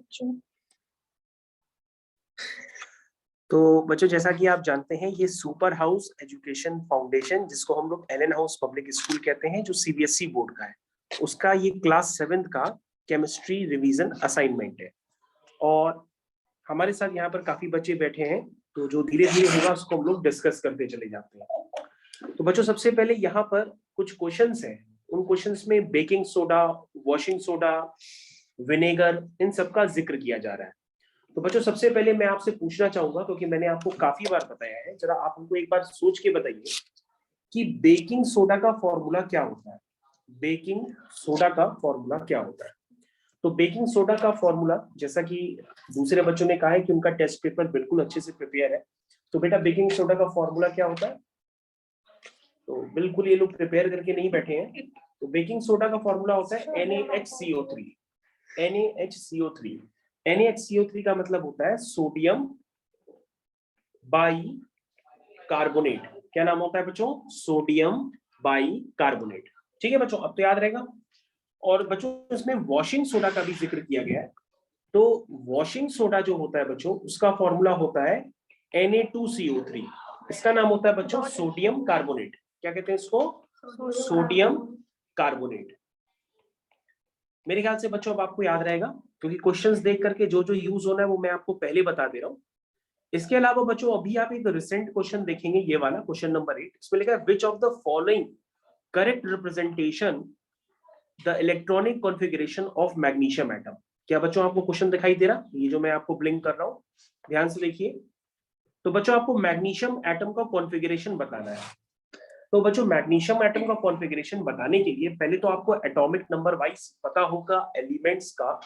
बच्चों। तो बच्चों जैसा कि आप जानते हैं ये सुपर हाउस एजुकेशन फाउंडेशन, जिसको हम लोग एलन हाउस पब्लिक स्कूल कहते हैं, जो सीबीएसई बोर्ड का है, उसका ये क्लास 7th का केमिस्ट्री रिवीजन असाइनमेंट है। और हमारे साथ यहाँ पर काफी बच्चे बैठे हैं, तो जो धीरे धीरे होगा उसको हम लोग डिस्कस करते चले जाते हैं। तो बच्चों सबसे पहले यहाँ पर कुछ क्वेश्चंस हैं, उन क्वेश्चंस में baking soda, washing soda, vinegar, इन सब का जिक्र किया जा रहा है। तो बच्चों सबसे पहले मैं आपसे पूछना चाहूंगा, क्योंकि मैंने आपको काफी बार बताया है, जरा आप हमको एक बार सोच के बताइए कि बेकिंग सोडा का फॉर्मूला क्या होता है। बेकिंग सोडा का फॉर्मूला क्या होता है? तो बेकिंग सोडा का फॉर्मूला, जैसा कि दूसरे बच्चों ने कहा है कि उनका टेस्ट पेपर बिल्कुल अच्छे से प्रिपेयर है, तो बेटा बेकिंग सोडा का फॉर्मूला क्या होता है? तो बिल्कुल ये लोग प्रिपेयर करके नहीं बैठे हैं। तो बेकिंग सोडा का फॉर्मूला होता है NaHCO3। NaHCO3 NaHCO3 का मतलब होता है सोडियम बाई कार्बोनेट। क्या नाम होता है बच्चों? Sodium by carbonate. ठीक है बच्चों, अब तो याद रहेगा। और बच्चों इसमें वॉशिंग सोडा का भी जिक्र किया गया है। तो वॉशिंग सोडा जो होता है बच्चों, उसका फॉर्मूला होता है Na2CO3। इसका नाम होता है बच्चों सोडियम कार्बोनेट। क्या कहते हैं इसको? Sodium carbonate. मेरे ख्याल से बच्चों अब आपको याद रहेगा, क्योंकि क्वेश्चंस देख करके जो जो यूज होना है वो मैं आपको पहले बता दे रहा हूँ। इसके अलावा बच्चों अभी आप एक रिसेंट क्वेश्चन देखेंगे, ये वाला क्वेश्चन नंबर 8। इसमें लिखा है which of the following correct representation the electronic configuration of magnesium atom. क्या बच्चों आपको क्वेश्चन दिखाई दे रहा? ये जो मैं आपको ब्लिंक कर रहा हूँ, ध्यान से देखिए। तो बच्चों आपको मैग्नीशियम एटम का कॉन्फ़िगरेशन बताना है। तो बच्चों मैग्नीशियम एटम का कॉन्फ़िगरेशन बताने के लिए पहले तो आपको एटॉमिक नंबर वाइज पता होगा एलिमेंट्स का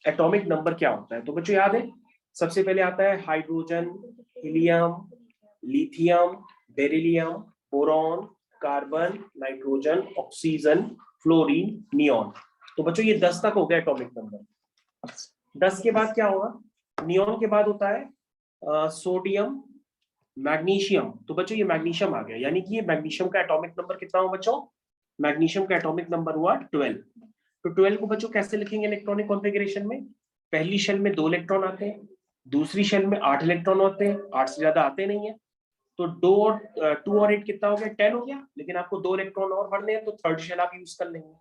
एटॉमिक नंबर क्या होता है। तो बच्चों याद है, सबसे पहले आता है hydrogen, helium, lithium, beryllium, boron, carbon, nitrogen, oxygen, fluorine, neon. तो बच्चों ये 10 तक हो गया एटॉमिक नंबर। 10 के बाद क्या होगा? नियॉन के बाद होता है सोडियम, मैग्नीशियम। तो बच्चों ये मैग्नीशियम आ गया, यानी कि ये मैग्नीशियम का एटॉमिक नंबर कितना हुआ बच्चों? मैग्नीशियम का एटॉमिक नंबर हुआ 12। तो 12 को बच्चों कैसे लिखेंगे इलेक्ट्रॉनिक कॉन्फ़िगरेशन में? पहली शेल में 2 इलेक्ट्रॉन आते हैं, दूसरी शेल में 8 इलेक्ट्रॉन होते हैं, 8 से ज्यादा आते नहीं है। तो 2 और 8 कितना हो गया? 10 हो गया। लेकिन आपको 2 इलेक्ट्रॉन और भरने हैं, तो थर्ड शेल आप यूज कर लेंगे।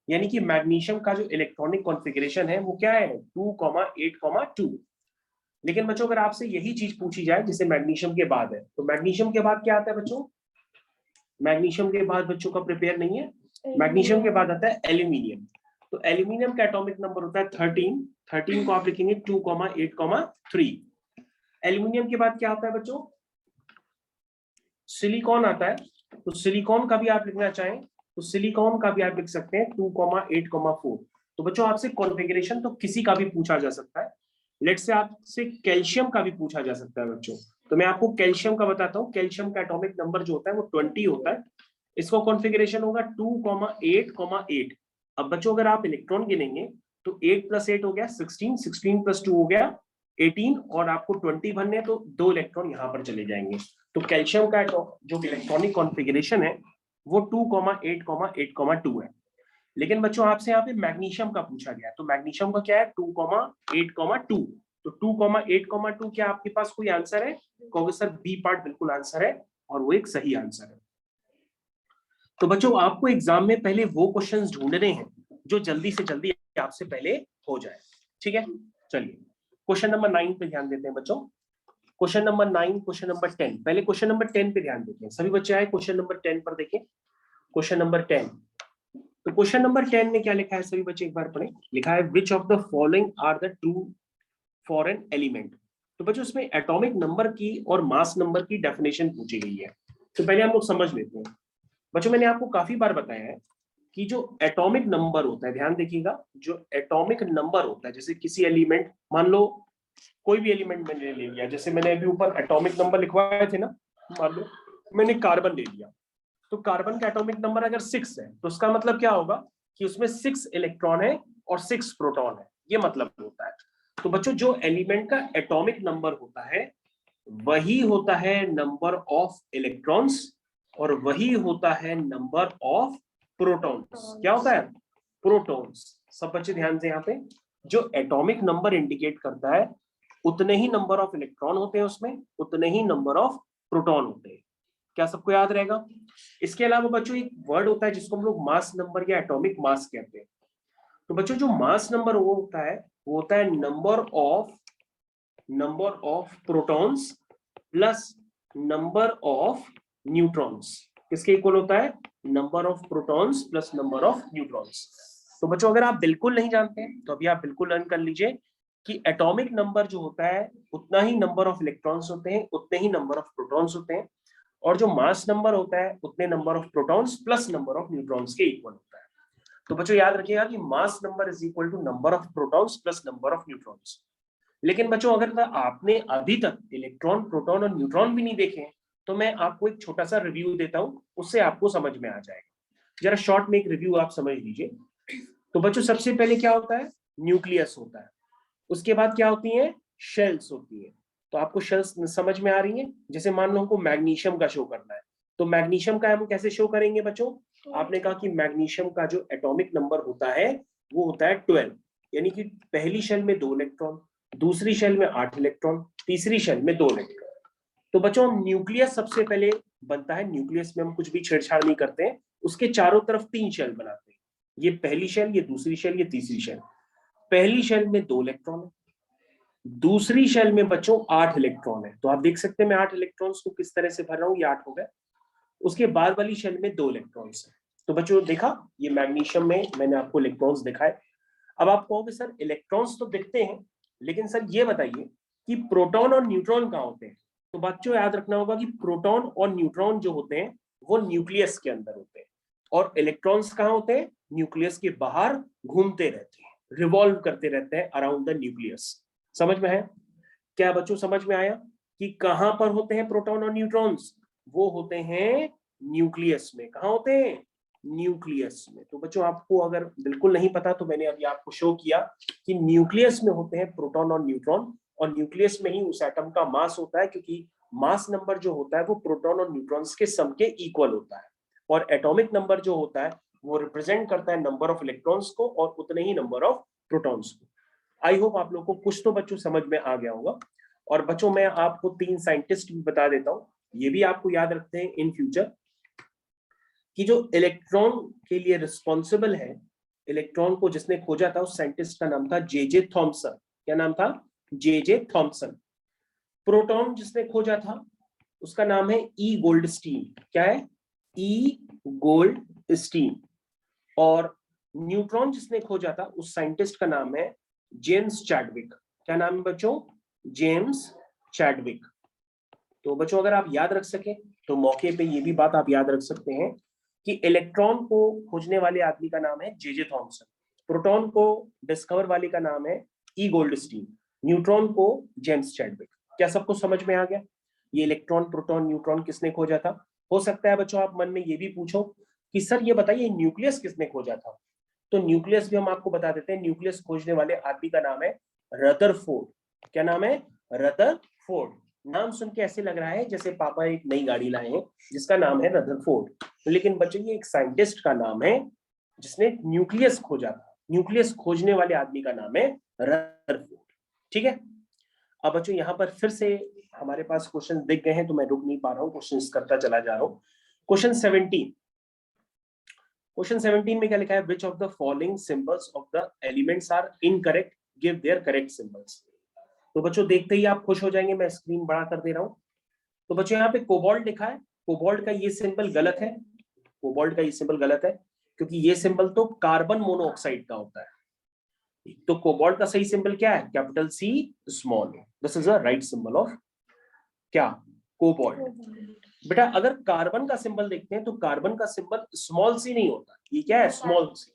यानी कि मैग्नीशियम का जो इलेक्ट्रॉनिक कॉन्फ़िगरेशन है वो क्या है? 2,8,2। लेकिन बच्चों अगर आपसे यही चीज पूछी जाए जिसे मैग्नीशियम के बाद है, तो मैग्नीशियम के बाद क्या आता है बच्चों? मैग्नीशियम के बाद बच्चों का प्रिपेयर नहीं है, मैग्नीशियम के बाद आता है एल्यूमिनियम। तो एल्यूमिनियम का एटॉमिक नंबर होता है 13। 13 को आप लिखेंगे 2,8,3। एल्यूमिनियम के बाद क्या आता है बच्चों? सिलिकॉन आता है। तो सिलिकॉन का भी आप लिखना चाहें तो सिलिकॉन का भी आप लिख सकते हैं 2,8,4। तो बच्चों आपसे कॉन्फ़िगरेशन तो किसी का भी पूछा जा सकता है। लेट से आपसे कैल्शियम का भी पूछा जा सकता है बच्चों। तो मैं आपको कैल्शियम का बताता हूँ। कैल्शियम का एटॉमिक नंबर जो होता है वो 20 होता है। इसका कॉन्फ़िगरेशन होगा 2,8,8। अब बच्चों अगर आप इलेक्ट्रॉन गिनेंगे तो 8 + 8 हो गया 16, 16 + 2 हो गया 18, और आपको 20 भरने हैं, तो 2 इलेक्ट्रॉन यहां पर चले जाएंगे। तो कैल्शियम का जो इलेक्ट्रॉनिक कॉन्फ़िगरेशन है वो 2,8,8,2 है। लेकिन बच्चों आपसे यहाँ पे मैग्नीशियम का पूछा गया, तो मैग्नीशियम का क्या है? 2,8,2। तो 2,8,2 क्या आपके पास कोई आंसर है? कहोगे सर बी पार्ट बिल्कुल आंसर है, और वो एक सही आंसर है। तो बच्चों आपको एग्जाम में पहले वो क्वेश्चंस ढूंढने हैं जो जल्दी से जल्दी आपसे पहले हो जाए। ठीक है, चलिए क्वेश्चन नंबर 9 पे ध्यान देते हैं बच्चों। Question number 9, question number 10। पहले क्वेश्चन नंबर 10 पे ध्यान देते हैं। सभी बच्चे आए क्वेश्चन नंबर 10 पर देखें। Question number 10। तो क्वेश्चन नंबर 10 में क्या लिखा है सभी बच्चे एक बार पढ़ें। लिखा है which of the following are the true for an element. तो बच्चों इसमें एटॉमिक नंबर की और मास नंबर की डेफिनेशन पूछी गई है। तो पहले हम लोग समझ लेते हैं। बच्चों मैंने आपको काफी बार बताया है कि जो एटॉमिक नंबर होता है, ध्यान देखिएगा, जो एटॉमिक नंबर होता है, जैसे किसी एलिमेंट, मान लो कोई भी एलिमेंट मैंने ले लिया, जैसे मैंने अभी ऊपर एटॉमिक नंबर लिखवाए थे ना, मान लो मैंने कार्बन ले लिया, तो कार्बन का एटॉमिक नंबर अगर 6 है तो उसका मतलब क्या होगा कि उसमें 6 इलेक्ट्रॉन है और 6 प्रोटॉन है, ये मतलब होता है। तो बच्चों जो एलिमेंट का एटॉमिक नंबर होता है वही होता है नंबर ऑफ इलेक्ट्रॉन्स, और वही होता है नंबर ऑफ प्रोटॉन्स। क्या होता है? प्रोटॉन्स। सब बच्चे ध्यान से यहाँ पे, जो एटॉमिक नंबर इंडिकेट करता है उतने ही नंबर ऑफ इलेक्ट्रॉन होते हैं उसमें, उतने ही नंबर ऑफ प्रोटॉन होते हैं। क्या सबको याद रहेगा? इसके अलावा बच्चों एक वर्ड होता है जिसको हम लोग मास नंबर या एटॉमिक मास कहते हैं। तो बच्चों जो मास नंबर वो होता है number of protons plus number of neutrons. किसके इक्वल होता है? Number of protons plus number of neutrons. तो बच्चों अगर आप बिल्कुल नहीं जानते हैं तो अभी आप बिल्कुल लर्न कर लीजिए कि एटॉमिक नंबर जो होता है उतना ही नंबर ऑफ इलेक्ट्रॉन्स होते हैं, उतने ही नंबर ऑफ प्रोटॉन्स होते हैं, और जो मास नंबर होता है उतने number of protons plus number of neutrons के इक्वल होता है। तो बच्चों याद रखिएगा कि mass number is equal to number of protons plus number of neutrons. लेकिन बच्चों अगर आपने अभी तक इलेक्ट्रॉन, प्रोटॉन और न्यूट्रॉन भी नहीं देखे तो मैं आपको एक छोटा सा रिव्यू देता हूं, उससे आपको समझ में आ जाएगा। जरा शॉर्ट में एक रिव्यू आप समझ लीजिए। तो बच्चों सबसे पहले क्या होता है? न्यूक्लियस होता है। उसके बाद क्या होती है? शेल्स होती है। तो आपको शेल्स समझ में आ रही है? जैसे मान लो हमको मैग्नीशियम का शो करना है, तो मैग्नीशियम का हम कैसे शो करेंगे बच्चों? आपने कहा कि मैग्नीशियम का जो एटॉमिक नंबर होता है वो होता है 12, यानी कि पहली शेल में 2 इलेक्ट्रॉन, दूसरी शेल में 8 इलेक्ट्रॉन, तीसरी शेल में 2 इलेक्ट्रॉन। तो बच्चों न्यूक्लियस सबसे पहले बनता है। न्यूक्लियस में हम कुछ भी छेड़छाड़ नहीं करते हैं, उसके चारों तरफ 3 शेल बनाते हैं। ये पहली शेल, ये दूसरी शेल, ये तीसरी शेल। पहली शेल में 2 इलेक्ट्रॉन है, दूसरी शेल में बच्चों 8 इलेक्ट्रॉन है। तो आप देख सकते हैं मैं 8 इलेक्ट्रॉन्स को किस तरह से भर रहा हूं, ये 8 हो गए। उसके बाद वाली शेल में 2 इलेक्ट्रॉन्स है। तो बच्चों देखा, ये मैग्नीशियम में मैंने आपको इलेक्ट्रॉन्स दिखाए। अब आप कहोगे सर इलेक्ट्रॉन्स तो दिखते हैं, लेकिन सर ये बताइए कि प्रोटॉन और न्यूट्रॉन कहाँ होते हैं? तो बच्चों याद रखना होगा कि प्रोटॉन और न्यूट्रॉन जो होते हैं वो न्यूक्लियस के अंदर होते हैं, और इलेक्ट्रॉन्स कहाँ होते हैं? न्यूक्लियस के बाहर घूमते रहते हैं, रिवॉल्व करते रहते हैं अराउंड द न्यूक्लियस। समझ में है? क्या बच्चों समझ में आया कि कहां पर होते हैं प्रोटॉन और न्यूट्रॉन्स? वो होते हैं न्यूक्लियस में। कहां होते हैं? न्यूक्लियस में। तो बच्चों आपको अगर बिल्कुल नहीं पता तो मैंने अभी आपको शो किया कि न्यूक्लियस में होते हैं प्रोटॉन और न्यूट्रॉन, और न्यूक्लियस में ही उस एटम का मास होता है, क्योंकि मास नंबर जो होता है वो प्रोटॉन और न्यूट्रॉन्स के सम के इक्वल होता है, और एटॉमिक नंबर जो होता है वो रिप्रेजेंट करता है नंबर ऑफ इलेक्ट्रॉन्स को और उतने ही नंबर ऑफ प्रोटॉन्स को। आई होप आप लोगों को कुछ तो बच्चों समझ में आ गया होगा। और बच्चों मैं आपको 3 साइंटिस्ट भी बता देता हूं, ये भी आपको याद रखते हैं इन फ्यूचर, कि जो इलेक्ट्रॉन के लिए रिस्पॉन्सिबल है, इलेक्ट्रॉन को जिसने खोजा था उस साइंटिस्ट का नाम था जे थॉमसन। क्या नाम था? J Thomson. प्रोटॉन जिसने खोजा था उसका नाम है ई गोल्डस्टीन। क्या है? ई गोल्डस्टीन। और न्यूट्रॉन जिसने खोजा था उस साइंटिस्ट का नाम है जेम्स चैडविक। क्या नाम है बच्चों? James Chadwick. तो बच्चों अगर आप याद रख सके तो मौके पे ये भी बात आप याद रख सकते हैं कि इलेक्ट्रॉन को खोजने वाले आदमी का नाम है जे थॉमसन, प्रोटॉन को डिस्कवर वाले का नाम है ई गोल्डस्टीन, न्यूट्रॉन को जेम्स चैडविक। क्या सबको समझ में आ गया? ये इलेक्ट्रॉन, प्रोटॉन, न्यूट्रॉन किसने खोजा था? हो सकता है बच्चों आप मन में ये भी पूछो कि सर ये बताइए न्यूक्लियस किसने खोजा था? तो न्यूक्लियस भी हम आपको बता देते हैं। न्यूक्लियस खोजने वाले आदमी का नाम है रदरफोर्ड। क्या नाम है? रदरफोर्ड। नाम सुन के ऐसे लग रहा है जैसे पापा एक नई गाड़ी लाए हैं जिसका नाम है रदरफोर्ड, लेकिन बच्चों ये एक साइंटिस्ट का नाम है जिसने न्यूक्लियस खोजा था। न्यूक्लियस खोजने वाले आदमी का नाम है रदरफोर्ड। ठीक है। अब बच्चों यहाँ पर फिर से हमारे पास क्वेश्चन दिख गए हैं तो मैं रुक नहीं पा रहा हूँ, क्वेश्चन करता चला जा रहा हूँ। क्वेश्चन 17 में क्या लिखा है? Which of the following symbols of the elements are incorrect, give their correct symbols. तो बच्चों देखते ही आप खुश हो जाएंगे, मैं स्क्रीन बड़ा कर दे रहा हूं। तो बच्चों यहाँ पे कोबाल्ट लिखा है, कोबाल्ट का ये सिंबल गलत है। कोबाल्ट का ये सिंबल गलत है क्योंकि ये सिंबल तो कार्बन मोनोऑक्साइड का होता है। तो कोबाल्ट का सही सिंबल क्या है? Capital C small. This is a right symbol of क्या? कोबाल्ट। बेटा अगर कार्बन का सिंबल देखते हैं तो कार्बन का सिंबल स्मॉल सी नहीं होता। ये क्या है? Small C.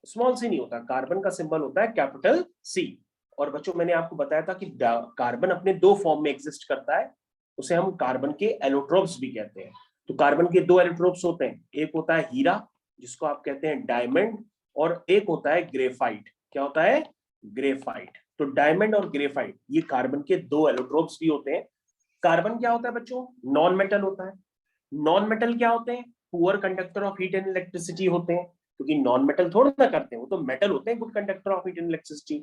स्मॉल सी नहीं होता, कार्बन का सिंबल होता है कैपिटल सी। और बच्चों मैंने आपको बताया था कि कार्बन अपने 2 फॉर्म में एग्जिस्ट करता है, उसे हम कार्बन के एलोट्रोप्स भी कहते हैं। तो कार्बन के 2 एलोट्रोप्स होते हैं, एक होता है हीरा जिसको आप कहते हैं डायमंड, और एक होता है ग्रेफाइट। क्या होता है? ग्रेफाइट। तो डायमंड और ग्रेफाइट ये कार्बन के 2 एलोट्रोप्स भी होते हैं। कार्बन क्या होता है बच्चों? नॉन मेटल होता है। नॉन मेटल क्या होते हैं? Poor conductor of heat and electricity होते हैं। क्योंकि नॉन मेटल थोड़ा ना करते हैं, वो तो मेटल होते हैं good conductor of heat and electricity.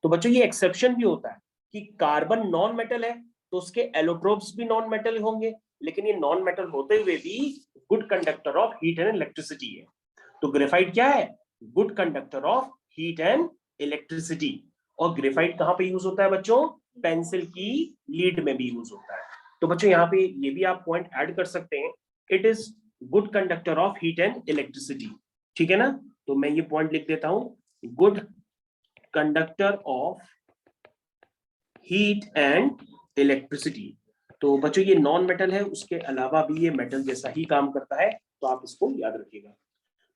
तो बच्चों ये एक्सेप्शन भी होता है कि कार्बन नॉन मेटल है तो उसके एलोट्रोप्स भी नॉन मेटल होंगे, लेकिन ये नॉन मेटल होते हुए भी good conductor of heat and electricity है। तो ग्रेफाइट क्या है? Good conductor of heat and electricity. और ग्रेफाइट कहां पे यूज होता है बच्चों? पेंसिल की लीड में भी यूज होता है। तो बच्चों यहाँ पे ये भी आप पॉइंट ऐड कर सकते हैं, it is good conductor of heat and electricity. ठीक है ना? तो मैं ये पॉइंट लिख देता हूं, good conductor of heat and electricity. तो बच्चों ये नॉन मेटल है, उसके अलावा भी ये मेटल जैसा ही काम करता है, तो आप इसको याद रखिएगा।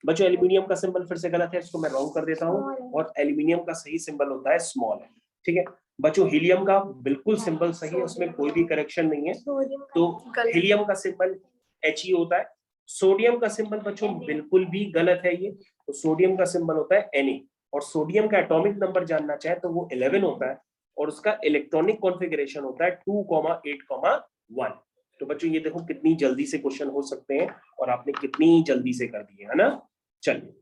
बच्चों एल्यूमिनियम का सिंबल फिर से गलत है, इसको मैं रॉन्ग कर देता हूं, और एल्यूमिनियम का सही सिंबल होता है स्मॉल है। ठीक है बच्चों, हीलियम का बिल्कुल सिंबल सही है, उसमें कोई भी करेक्शन नहीं है। तो हीलियम का सिंबल He होता है। सोडियम का सिंबल बच्चों बिल्कुल भी गलत है ये, तो सोडियम का सिंबल होता है Na। और सोडियम का एटॉमिक नंबर जानना चाहे तो वो 11 होता है, और उसका इलेक्ट्रॉनिक कॉन्फ़िगरेशन होता है 2,8,1। तो बच्चों ये देखो कितनी जल्दी से क्वेश्चन हो सकते हैं, और आपने कितनी जल्दी से कर दिए, है ना? चलिए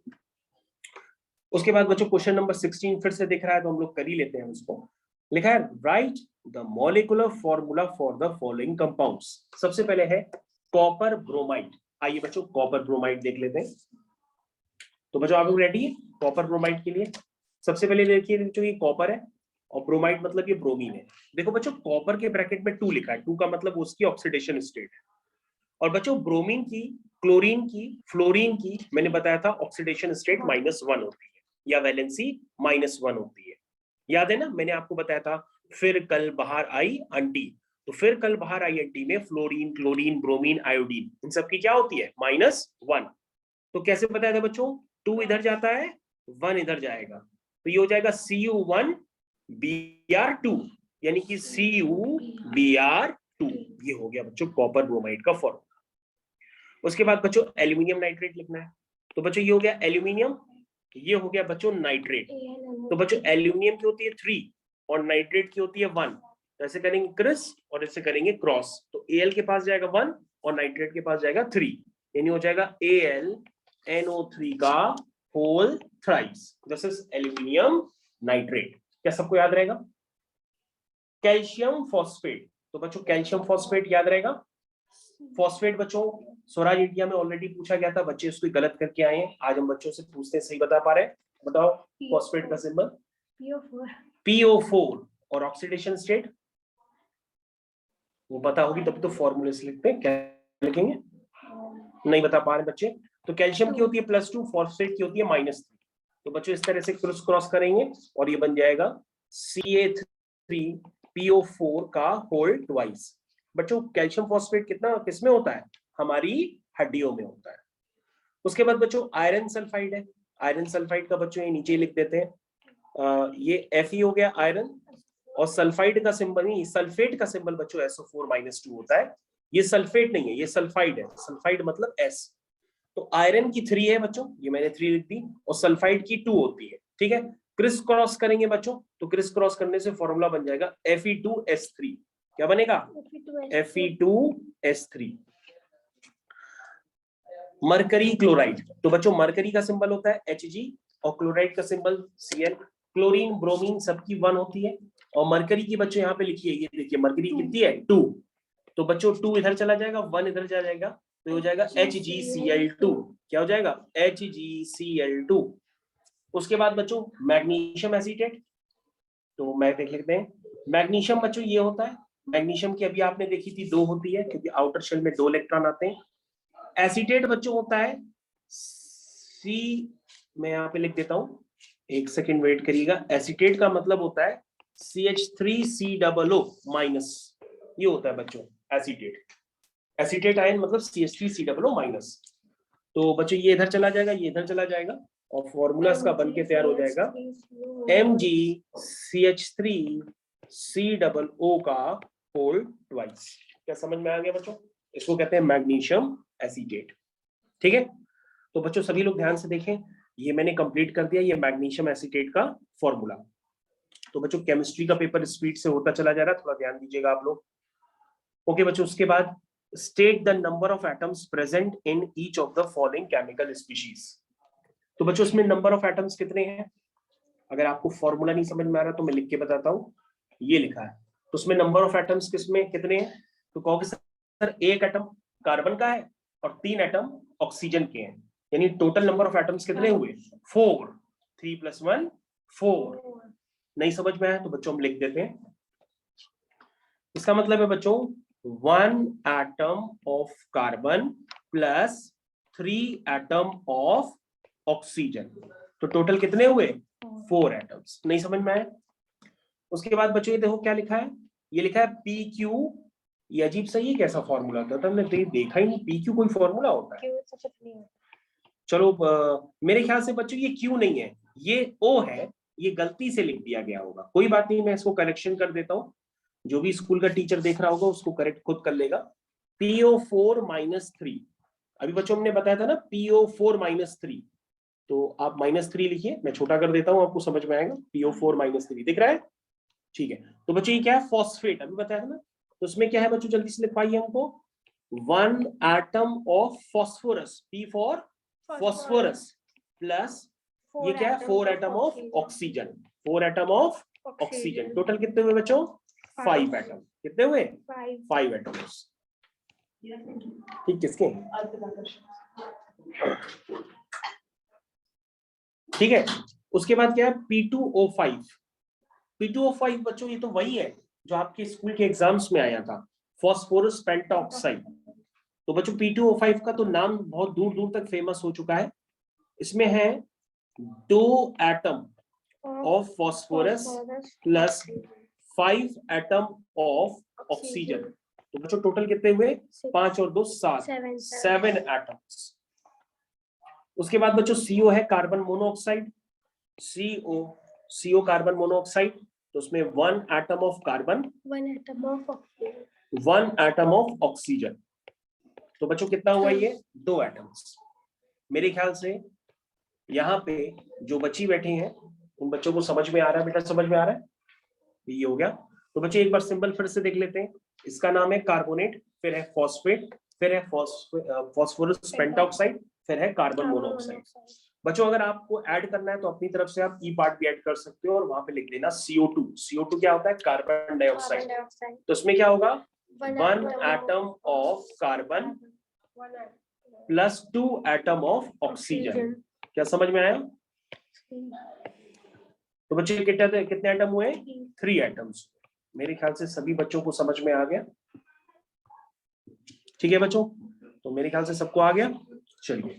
उसके बाद बच्चों क्वेश्चन नंबर 16 फिर से दिख रहा है, तो हम लोग कर ही लेते हैं उसको। लिखा है right the molecular formula for the following compounds. सबसे पहले है कॉपर ब्रोमाइड। आइए बच्चों कॉपर ब्रोमाइड देख लेते हैं। तो बच्चों आप लोग रेडी है कॉपर ब्रोमाइड के लिए? सबसे पहले देखिए बच्चों ये कॉपर है, और ब्रोमाइड मतलब ये ब्रोमीन है। देखो बच्चों कॉपर के ब्रैकेट में 2 लिखा है, 2 का मतलब उसकी ऑक्सीडेशन स्टेट है। और बच्चों ब्रोमीन की, क्लोरीन की, फ्लोरीन की मैंने बताया था ऑक्सीडेशन स्टेट -1 होती है, या वैलेंसी -1 होती है। याद है ना, मैंने आपको बताया था फिर कल बाहर आई आंटी। तो फिर कल बाहर आई आंटी में फ्लोरीन, क्लोरीन, ब्रोमीन, आयोडीन, इन सब की क्या होती है? -1। तो कैसे बताया था बच्चों? 2 इधर जाता है, 1 इधर जाएगा, तो ये हो जाएगा Cu1Br2, यानी कि Cu Br2। ये हो गया बच्चों कॉपर ब्रोमाइड का फॉर्मूला। उसके बाद बच्चों एल्यूमिनियम नाइट्रेट लिखना है। तो बच्चों ये हो गया एल्यूमिनियम, ये हो गया बच्चों नाइट्रेट। तो बच्चों एल्यूमिनियम की होती है 3 और नाइट्रेट की होती है 1। तो ऐसे करेंगे क्रिस और ऐसे करेंगे क्रॉस, तो Al के पास जाएगा 1 और नाइट्रेट के पास जाएगा 3, यानी हो जाएगा AlNO3 का whole thrice. This is aluminium nitrate. क्या सबको याद रहेगा? Calcium phosphate. तो बच्चों कैल्शियम फॉस्फेट याद रहेगा। फॉस्फेट बच्चों स्वराज इंडिया में ऑलरेडी पूछा गया था, बच्चे उसको गलत करके आए हैं। आज हम बच्चों से पूछते हैं, सही बता पा रहे हैं? बताओ फॉस्फेट का सिंबल PO4। और ऑक्सीडेशन स्टेट वो पता होगी तब तो फॉर्मूले से लिखते हैं, क्या लिखेंगे? नहीं बता पा रहे बच्चे। तो कैल्शियम की होती है +2, फॉस्फेट की होती है -3। तो बच्चों इस तरह से क्रॉस करेंगे और ये बन जाएगा Ca3PO4 का होल ट्वाइस। बच्चों कैल्शियम फॉस्फेट कितना किसमें होता है? हमारी हड्डियों में होता है। उसके बाद बच्चों आयरन सल्फाइड है। आयरन सल्फाइड का बच्चों ये नीचे लिख देते हैं, ये Fe हो गया आयरन, और सल्फाइड का सिंबल नहीं, सल्फेट का सिंबल बच्चों SO4-2 होता है। ये सल्फेट नहीं है, ये सल्फाइड है। सल्फाइड मतलब S। तो आयरन की 3 है बच्चों, ये मैंने 3 लिख दी, और सल्फाइड की 2 होती है। ठीक है, क्रिस क्रॉस करेंगे बच्चों, तो क्रिस क्रॉस करने से फॉर्मूला बन जाएगा Fe2S3। क्या बनेगा? Fe2S3। Mercury chloride. तो बच्चों मरकरी का सिंबल होता है Hg और क्लोराइड का सिंबल Cl। क्लोरीन, ब्रोमीन सबकी 1 होती है, और मरकरी की बच्चों यहाँ पे लिखिए, ये देखिए मरकरी कितनी है? 2। तो बच्चों 2 इधर चला जाएगा, 1 इधर चला जाएगा, तो हो जाएगा HgCl2। क्या हो जाएगा? HgCl2। उसके बाद बच्चों मैग्नीशियम एसीटेट। तो मैं देख लेते हैं मैग्नीशियम बच्चों ये होता है, मैग्नीशियम की अभी आपने देखी थी 2 होती है, क्योंकि आउटर शेल में 2 इलेक्ट्रॉन आते हैं। एसीटेट बच्चों होता है C, मैं यहाँ पे लिख देता हूं, एक सेकेंड वेट करिएगा। एसीटेट का मतलब होता है CH3COO-, ये होता है बच्चों एसीटेट। एसीटेट आयन मतलब CH3COO-। तो बच्चों ये इधर चला जाएगा, ये इधर चला जाएगा, और फॉर्मूला इसका बन के तैयार हो जाएगा MgCH3COO का होल ट्वाइस। क्या समझ में आ गया बच्चों? इसको कहते हैं मैग्नीशियम एसीटेट। ठीक है, तो बच्चों सभी लोग ध्यान से देखें, ये मैंने कंप्लीट कर दिया, ये मैग्नीशियम एसीटेट का फॉर्मूला। तो बच्चों केमिस्ट्री का पेपर स्पीड से होता चला जा रहा है, थोड़ा ध्यान दीजिएगा आप लोग। ओके बच्चों, उसके बाद state the number of atoms present in each of the following chemical species. तो बच्चों इसमें नंबर ऑफ एटम्स कितने हैं? अगर आपको फॉर्मूला नहीं समझ में आ रहा तो मैं लिख के बताता हूँ, ये लिखा है। तो उसमें नंबर ऑफ एटम्स किसमें कितने हैं? तो कहोगे सर एक एटम कार्बन का है और 3 एटम ऑक्सीजन के हैं, यानी टोटल नंबर ऑफ एटम्स कितने हुए? 4। 3 + 1 4। नहीं समझ में आया तो बच्चों हम लिख देते हैं। इसका मतलब है बच्चों 1 atom of carbon plus 3 atom of oxygen, तो टोटल कितने हुए? 4 एटम्स। नहीं समझ में आया? उसके बाद बच्चों ये देखो क्या लिखा है, ये लिखा है पी क्यू। ये अजीब सही है, कैसा फॉर्मूला होता है? तो हमने देखा ही नहीं, पी क्यू कोई फॉर्मूला होता है? चलो मेरे ख्याल से बच्चों ये क्यू नहीं है, ये ओ है, ये गलती से लिख दिया गया होगा। कोई बात नहीं, मैं इसको करेक्शन कर देता हूँ। जो भी स्कूल का टीचर देख रहा होगा उसको करेक्ट खुद कर लेगा। PO4 - 3, अभी बच्चों हमने बताया था ना PO4 - 3, तो आप -3 लिखिए, मैं छोटा कर देता हूँ, आपको समझ में आएगा। PO4 - 3 दिख रहा है? ठीक है। तो बच्चों ये क्या है? फॉस्फेट, अभी बताया था ना। तो उसमें क्या है बच्चों, जल्दी से लिखवाइए हमको। 1 atom of phosphorus, P for phosphorus, plus ये क्या है? 4 atom of oxygen. 4 atom of oxygen. Total कितने हुए बच्चों? 5 एटम। कितने हुए? 5 एटम्स। ठीक, किसके? ठीक है। उसके बाद क्या है? P2O5। P2O5 बच्चों ये तो वही है जो आपके स्कूल के एग्जाम्स में आया था, फॉस्फोरस पेंटाऑक्साइड। तो बच्चों P2O5 का तो नाम बहुत दूर दूर तक फेमस हो चुका है। इसमें है 2 atom of phosphorus plus 5 atom of oxygen. तो बच्चों टोटल कितने हुए? 5 और 2 7, 7 एटम्स। उसके बाद बच्चों CO है, carbon monoxide. CO carbon monoxide, तो उसमें 1 atom of carbon, 1 atom of oxygen. तो बच्चों कितना हुआ ये? 2 एटम्स। मेरे ख्याल से यहाँ पे जो बच्ची बैठे हैं उन बच्चों को समझ में आ रहा है बेटा? समझ में आ रहा है? ये हो गया। तो बच्चे एक बार सिंबल फिर से देख लेते हैं। इसका नाम है कार्बोनेट, फिर है फॉस्फेट, फिर है फॉस्फोरस पेंटाऑक्साइड, फिर है कार्बन मोनोऑक्साइड। बच्चों अगर आपको ऐड करना है तो अपनी तरफ से आप ई पार्ट भी ऐड कर सकते हो और वहां पे लिख देना CO2। CO2 क्या होता है? Carbon dioxide. तो इसमें क्या होगा? 1 atom of carbon plus 2 atom of oxygen. क्या समझ में आया? तो बच्चे कितने एटम हुए? 3 एटम्स। मेरे ख्याल से सभी बच्चों को समझ में आ गया। ठीक है बच्चों, तो मेरे ख्याल से सबको आ गया। चलिए,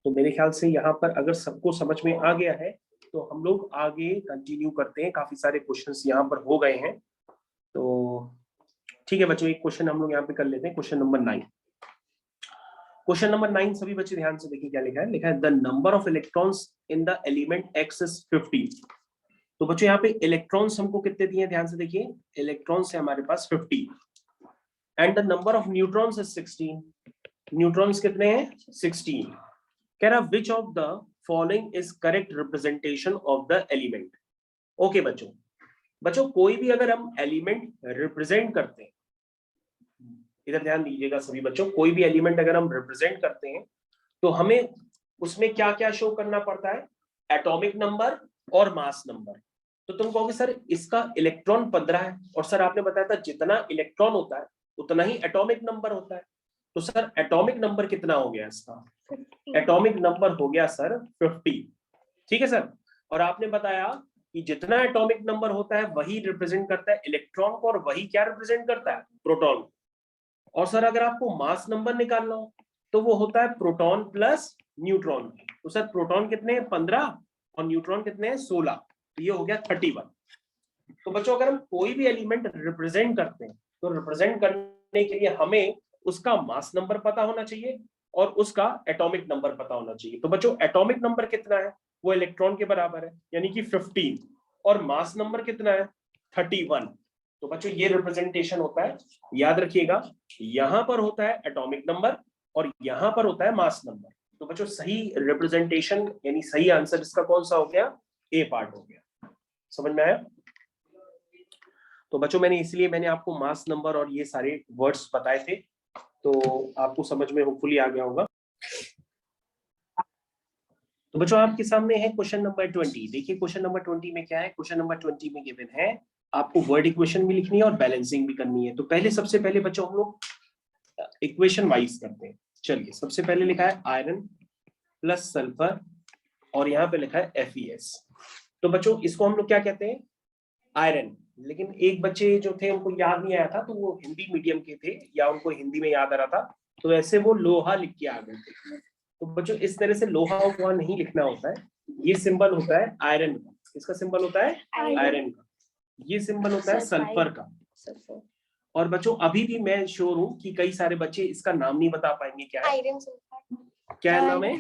तो मेरे ख्याल से यहाँ पर अगर सबको समझ में आ गया है तो हम लोग आगे कंटिन्यू करते हैं। काफी सारे क्वेश्चंस यहाँ पर हो गए हैं, तो ठीक है बच्चों, एक क्वेश्चन हम लोग यहाँ पे कर लेते हैं। Question number 9। क्वेश्चन नंबर 9 सभी बच्चे ध्यान से देखिए क्या लिखा है। लिखा है the number of electrons in the element X is 50। तो बच्चों यहाँ पे इलेक्ट्रॉन्स हमको कितने दिए? ध्यान से देखिए, इलेक्ट्रॉन्स है हमारे पास 50 and the number of neutrons is 16। Neutrons कितने हैं? 16। कह रहा विच of the following is correct representation of the element. Okay बच्चों कोई भी अगर हम एलिमेंट रिप्रेजेंट करते हैं, इधर ध्यान दीजिएगा सभी बच्चों, कोई भी एलिमेंट अगर हम रिप्रेजेंट करते हैं तो हमें उसमें क्या क्या शो करना पड़ता है? एटॉमिक नंबर और मास नंबर। तो तुम कहोगे सर इसका इलेक्ट्रॉन 15 है, और सर आपने बताया था जितना इलेक्ट्रॉन होता है उतना ही एटॉमिक नंबर होता है। तो सर एटॉमिक नंबर कितना हो गया इसका? एटॉमिक नंबर हो गया सर 50। ठीक है सर। और आपने बताया कि जितना एटॉमिक नंबर होता है वही रिप्रेजेंट करता है इलेक्ट्रॉन को, और वही क्या रिप्रेजेंट करता है? प्रोटॉन। और सर अगर आपको मास नंबर निकालना हो तो वो होता है प्रोटॉन प्लस न्यूट्रॉन। तो सर प्रोटॉन कितने हैं? 15 और न्यूट्रॉन कितने हैं? 16। तो ये हो गया 31। तो बच्चों अगर हम कोई भी एलिमेंट रिप्रेजेंट करते हैं तो रिप्रेजेंट करने के लिए हमें उसका मास नंबर पता होना चाहिए और उसका एटॉमिक नंबर पता होना चाहिए। तो बच्चों एटॉमिक नंबर कितना है? वो इलेक्ट्रॉन के बराबर है, यानी कि 15, और मास नंबर कितना है? 31। तो बच्चों ये रिप्रेजेंटेशन होता है, याद रखिएगा, यहां पर होता है एटॉमिक नंबर और यहां पर होता है मास नंबर। तो बच्चों सही रिप्रेजेंटेशन यानी सही आंसर इसका कौन सा हो गया? ए पार्ट हो गया। समझ में आया? तो बच्चों मैंने आपको मास नंबर और ये सारे वर्ड्स बताए थे, तो आपको समझ में होपफुली आ गया होगा। तो बच्चों आपके सामने है क्वेश्चन नंबर 20। देखिए क्वेश्चन नंबर 20 में क्या है। क्वेश्चन नंबर 20 में गिवन है आपको वर्ड इक्वेशन भी लिखनी है और बैलेंसिंग भी करनी है। तो पहले सबसे पहले बच्चों हम लोग इक्वेशन वाइज करते हैं। चलिए सबसे पहले लिखा है आयरन प्लस सल्फर और यहाँ पे लिखा है FeS। तो बच्चों इसको हम लोग क्या कहते हैं, आयरन। लेकिन एक बच्चे जो थे उनको याद नहीं आया था, तो वो हिंदी मीडियम के थे या उनको हिंदी में याद आ रहा था, तो ऐसे वो लोहा लिख के आ गए थे। तो बच्चों इस तरह से लोहा वहां नहीं लिखना होता है। ये सिंबल होता है आयरन का। इसका सिंबल होता है आयरन का। ये सिंबल होता है सल्फर का। और बच्चों अभी भी मैं श्योर हूँ कि कई सारे बच्चे इसका नाम नहीं बता पाएंगे। क्या है, आयरन सल्फर। क्या नाम है?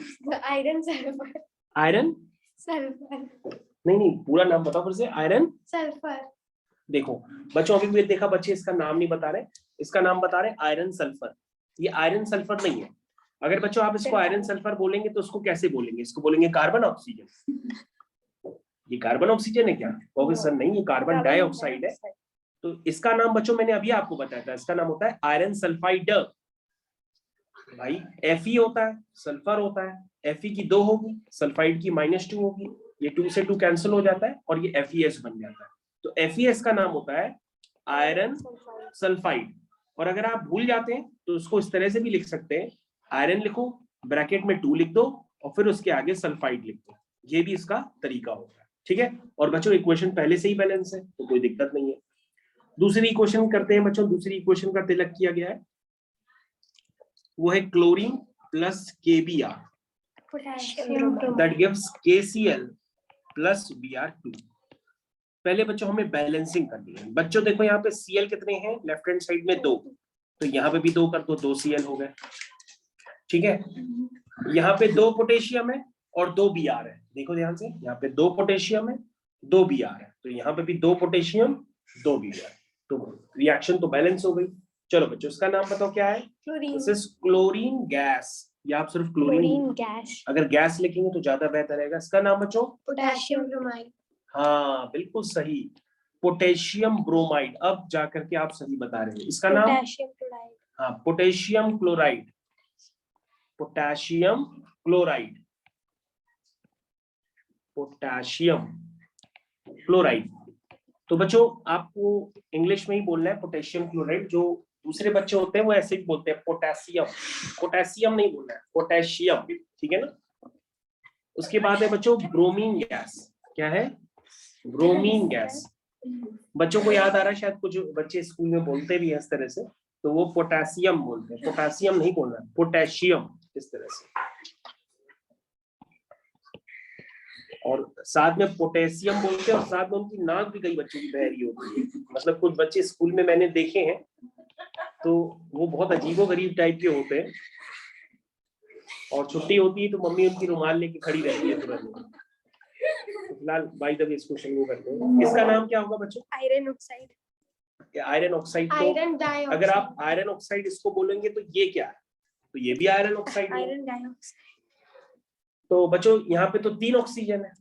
Iron sulphur. आयरन सल्फर नहीं, पूरा नाम बताओ फिर से। Iron sulphur. देखो बच्चों अभी भी देखा बच्चे इसका नाम नहीं बता रहे, इसका नाम बता रहे आयरन सल्फर। ये आयरन सल्फर नहीं है। अगर बच्चों आप इसको आयरन सल्फर बोलेंगे तो उसको कैसे बोलेंगे? इसको बोलेंगे कार्बन ऑक्सीजन। ये कार्बन ऑक्सीजन है क्या? कहोगे सर नहीं, ये कार्बन डाइऑक्साइड है। तो इसका नाम बच्चों मैंने अभी आपको बताया था, इसका नाम होता है आयरन सल्फाइड। भाई Fe होता है, सल्फर होता है। Fe की 2 होगी, सल्फाइड की -2 होगी। ये 2 से 2 कैंसिल हो जाता है और ये FeS बन जाता है। तो FeS का नाम होता है आयरन सल्फाइड। और अगर आप भूल जाते हैं तो उसको इस तरह से भी लिख सकते हैं, आयरन लिखो ब्रैकेट में 2 लिख दो और फिर उसके आगे सल्फाइड लिख दो। ये भी इसका तरीका होता है, ठीक है। और बच्चों इक्वेशन पहले से ही बैलेंस है तो कोई दिक्कत नहीं है। दूसरी इक्वेशन करते हैं बच्चों। दूसरी इक्वेशन का तिलक किया गया है, वो है chlorine plus KBr that gives KCl plus Br2। पहले बच्चों हमें बैलेंसिंग करनी है। बच्चों देखो यहाँ पे Cl कितने हैं, लेफ्ट हैंड साइड में 2, तो यहाँ पे भी 2 कर दो, 2 Cl हो गए, ठीक है। यहाँ पे 2 पोटेशियम है और 2 Br है। देखो ध्यान से, यहाँ पे 2 पोटेशियम है, 2 Br है, तो यहाँ पे भी 2 पोटेशियम 2 Br, तो रिएक्शन तो बैलेंस हो गई। चलो बच्चों इसका नाम बताओ क्या है? दिस इज क्लोरीन गैस, या आप सिर्फ क्लोरीन गैस। अगर गैस लिखेंगे तो ज्यादा बेहतर रहेगा। इसका नाम बच्चों पोटेशियम ब्रोमाइड। हाँ बिल्कुल सही, पोटेशियम ब्रोमाइड। अब जाकर के आप सही बता रहे हैं। इसका नाम पोटेशियम क्लोराइड। हाँ potassium chloride, potassium chloride, potassium chloride. तो बच्चों आपको इंग्लिश में ही बोलना है पोटेशियम क्लोराइड। जो दूसरे बच्चे होते हैं वो ऐसे ही बोलते हैं पोटेशियम, पोटेशियम नहीं बोलना है, पोटेशियम, ठीक है ना। उसके बाद है बच्चों ब्रोमीन गैस। क्या है? Bromine gas. बच्चों को याद आ रहा है शायद, कुछ बच्चे स्कूल में बोलते भी हैं इस तरह से, तो वो पोटेशियम बोलते हैं, पोटेशियम नहीं बोलना, पोटेशियम इस तरह से। और साथ में पोटेशियम बोलते हैं और साथ में उनकी नाक भी कई बच्चों की बहरी होती है। मतलब कुछ बच्चे स्कूल में मैंने देखे हैं तो वो बहुत अजीबोगरीब टाइप के होते हैं, और छुट्टी होती है तो मम्मी उनकी रुमाल लेके खड़ी रहती है तुरंत। फिलहाल बाय द वे इस क्वेश्चन को करते हैं। इसका नाम क्या होगा बच्चों? Iron oxide. Iron oxide. Iron dioxide. अगर आप आयरन ऑक्साइड इसको बोलेंगे तो ये क्या है? तो ये भी आयरन ऑक्साइड है। Iron dioxide. तो बच्चों यहाँ पे तो 3 ऑक्सीजन है,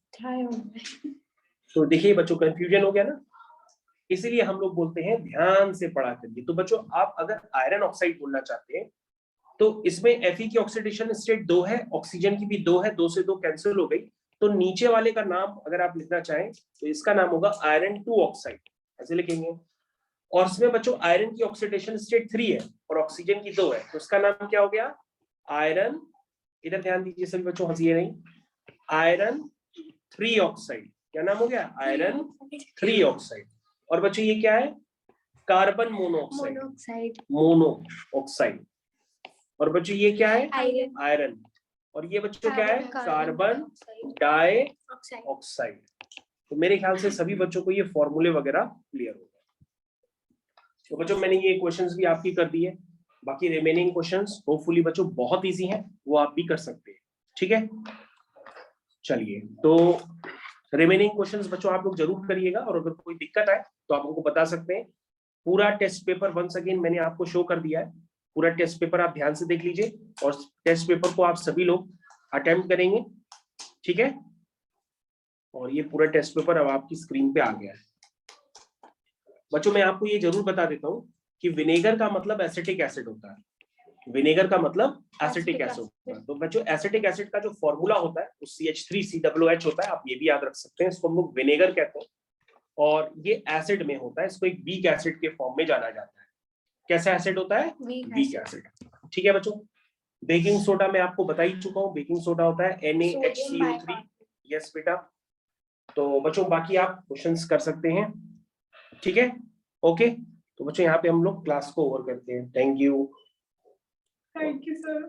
तो देखिए बच्चों कंफ्यूजन हो गया ना। इसीलिए हम लोग बोलते हैं ध्यान से पढ़ा करिए। तो बच्चों आप अगर आयरन ऑक्साइड बोलना चाहते हैं तो इसमें Fe की ऑक्सीडेशन स्टेट 2 है, ऑक्सीजन की भी 2 है, 2 से 2 कैंसिल हो गई। तो नीचे वाले का नाम अगर आप लिखना चाहें तो इसका नाम होगा आयरन 2 ऑक्साइड, ऐसे लिखेंगे। और इसमें बच्चों आयरन की ऑक्सीडेशन स्टेट 3 है और ऑक्सीजन की 2 है, तो इसका नाम क्या हो गया? आयरन, इधर ध्यान दीजिए सभी बच्चों, हंसिए नहीं, आयरन 3 ऑक्साइड। क्या नाम हो गया? Iron 3 oxide. और बच्चों ये क्या है? Carbon monoxide, mono oxide. और बच्चों ये क्या है? आयरन। और ये बच्चों क्या है? Carbon dioxide. तो मेरे ख्याल से सभी बच्चों को ये फॉर्मूले वगैरह क्लियर हो गए। तो बच्चों मैंने ये क्वेश्चंस भी आपकी कर दिए, बाकी रिमेनिंग क्वेश्चंस होपफुली बच्चों बहुत इजी हैं, वो आप भी कर सकते हैं, ठीक है। चलिए तो रिमेनिंग क्वेश्चंस बच्चों आप लोग जरूर करिएगा, और अगर कोई दिक्कत आए तो आप हमको बता सकते हैं। पूरा टेस्ट पेपर वंस अगेन मैंने आपको शो कर दिया है, पूरा टेस्ट पेपर आप ध्यान से देख लीजिए, और टेस्ट पेपर को आप सभी लोग अटेम्प्ट करेंगे, ठीक है। और ये पूरा टेस्ट पेपर अब आपकी स्क्रीन पे आ गया है। बच्चों मैं आपको ये जरूर बता देता हूँ कि विनेगर का मतलब एसिटिक एसिड होता है, विनेगर का मतलब एसिटिक Acetic एसिड होता है। acid। तो बच्चों एसिटिक एसिड का जो फॉर्मूला होता है वो CH3COOH होता है, आप ये भी याद रख सकते हैं, इसको हम लोग विनेगर कहते हैं और ये एसिड में होता है, इसको एक वीक एसिड के फॉर्म में जाना जाता है। कैसा एसिड होता है? Weak acid. ठीक है बच्चों, बेकिंग सोडा मैं आपको बता ही चुका हूँ, बेकिंग सोडा होता है NaHCO3। यस बेटा, तो बच्चों बाकी आप क्वेश्चंस कर सकते हैं, ठीक है, ओके। तो बच्चों यहाँ पे हम लोग क्लास को ओवर करते हैं। Thank you sir.